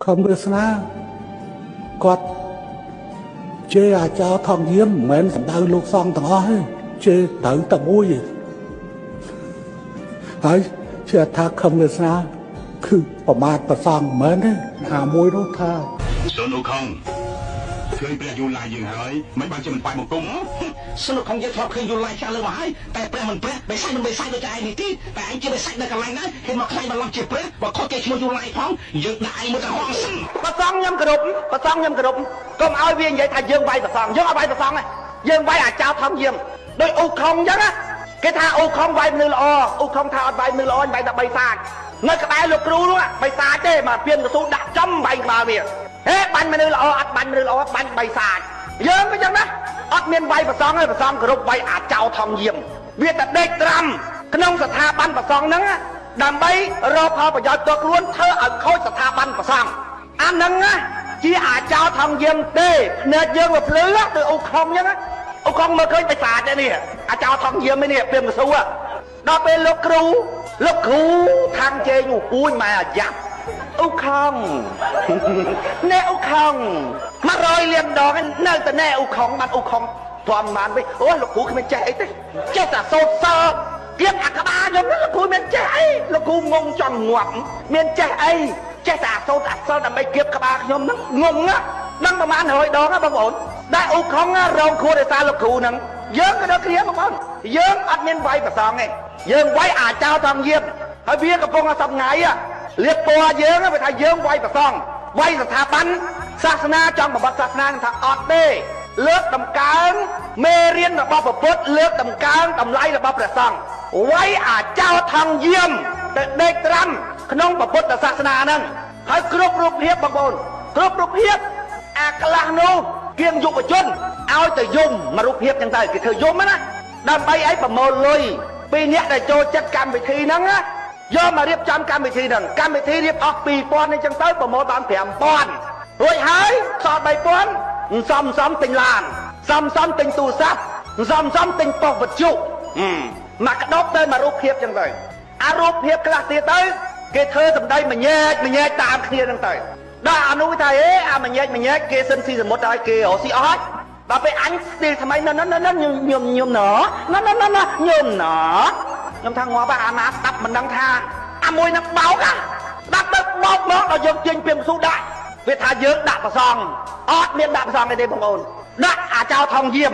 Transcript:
ខំវាសនាគាត់ជេរអាចោថងយាមមិនមែនសម្ដៅលោកសង្ឃទាំងអស់ទេជេរត្រូវតែមួយទេហើយជឿថាខំវាសនាគឺប្រមាថប្រសងមិនមែនទេថាមួយនោះថាសូនអូខុងឃើញព្រះយូឡាយើងហើយមិនបានជាមិនបាយមកគុំសូនអូខុងយើងធ្លាប់ឃើញយូឡាចាស់លើមកហើយតែព្រះមិនព្រះបេសាច់មិនបេសាច់ដូចឯងនេះទីតែឯងជាបេសាច់នៅកន្លែងណាគេមកខ្លាញ់បន្លំជាព្រះបើខុសគេឈ្មោះយូឡាផងយើងដាក់ឯងមកទៅហងសិនប្រសងខ្ញុំគោរពប្រសងខ្ញុំគោរពកុំឲ្យវានិយាយថាយើងវាយប្រសងយើងអត់វាយប្រសងទេយើងវាយអាចោលធំយាមដោយអូខុងអញ្ចឹងគេថាអូខុងវាយមនុស្សល្អអូខុងថាអត់វាយមនុស្សល្អវាយតែបីសាច់នៅក្បែរលោកគ្រូនោះបីសាច់ទេមកពៀនកស៊ូដាក់ចំបាញ់ក្បាលវាហេបាញ់មនុស្សល្អអត់បាញ់មនុស្សល្អបាញ់បីសាច់យើងក៏អញ្ចឹងណាអត់មានវាយប្រសងទេប្រសងគោរពវាយអាចោលធំយាមវាតែដេកត្រាំក្នុងស្ថាប័នប្រសងហ្នឹងដើម្បីរកផលប្រយោជន៍ទៅខ្លួនធ្វើឲ្យខូចស្ថាប័នប្រសងអាហ្នឹងជាអាចោលធំយាមទេភ្នែកយើងវាភ្លឺដូចអូខុងអញ្ចឹងអូខុងមើលឃើញបីសាច់ទេនេះអាចោលធំយាមនេះពៀនកស៊ូដល់ពេលលោកគ្រូខាងជេងអួយម៉ែអាយ៉ាប់អូខុងណែអូខុង100លានដងនៅតែណែអូខុងបានអូខុងធំបានវិញអូលោកគ្រូគ្មានចេះអីទេចេះតែសូត្រសើគៀបអាក្បាលខ្ញុំលោកគ្រូមានចេះអីលោកគ្រូងងចំងាប់មានចេះអីចេះតែសូត្រអក្សរដើម្បីគៀបក្បាលខ្ញុំហ្នឹងងងដឹងប្រហែល100ដងបងប្អូនដែលអូខុងរងខួរដោយសារលោកគ្រូហ្នឹងយើងក៏ដូចគ្នាបងប្អូនយើងអត់មានវាយប្រសងទេយើងវាយអាចោលធំយាមហើយវាកំពុងតែសប្ងៃលៀបពណ៌យើងវាថាយើងវាយប្រសងវាយស្ថាប័នសាសនាចង់បំបត្តិសាសនាថាអត់ទេលើកតម្កើងមេរៀនរបស់ពុទ្ធលើកតម្កើងតម្លៃរបស់ព្រះសង្ឃវាយអាចោលថងយាមទៅដេកត្រាំក្នុងពុទ្ធសាសនាហ្នឹងហើយគ្រប់រូបភាពបងប្អូនគ្រប់រូបភាពអាខ្លះនោះគៀងយុវជនឲ្យទៅយំមករូបភាពចឹងទៅគេធ្វើយំណាដើម្បីឲ្យប្រមូលលុយពីអ្នកដែលចូលចិត្តកម្មវិធីហ្នឹងយកមករៀបចំកម្មវិធីហ្នឹងកម្មវិធីរៀបអស់ 2000 នេះចឹងទៅប្រមូលបាន 5000 រួចហើយសល់ 3000 សំទិញឡានសំទិញទូរស័ព្ទសំទិញប៉ុស្តិ៍វិទ្យុមកក្តោបទៅមករូបភាពចឹងទៅអារូបភាពខ្លះទៀតទៅគេធ្វើសម្ដីមញែកតាមគ្នាហ្នឹងទៅដល់អានោះថាអេអាមញែកគេសិនស៊ីសមុទ្រឲ្យគេរកស៊ីអស់ដល់ពេលអញស្ទីលថ្មីញញឹមណខ្ញុំថាងាប់អាណាស្ដាប់មិនដឹងថាអាមួយនឹងបោកដាក់ទៅបោកមកដល់យើងទាញពីមស៊ូដាក់វាថាយើងដាក់ប្រសងអត់មានដាក់ប្រសងទេបងប្អូនដាក់អាចោលថងយាម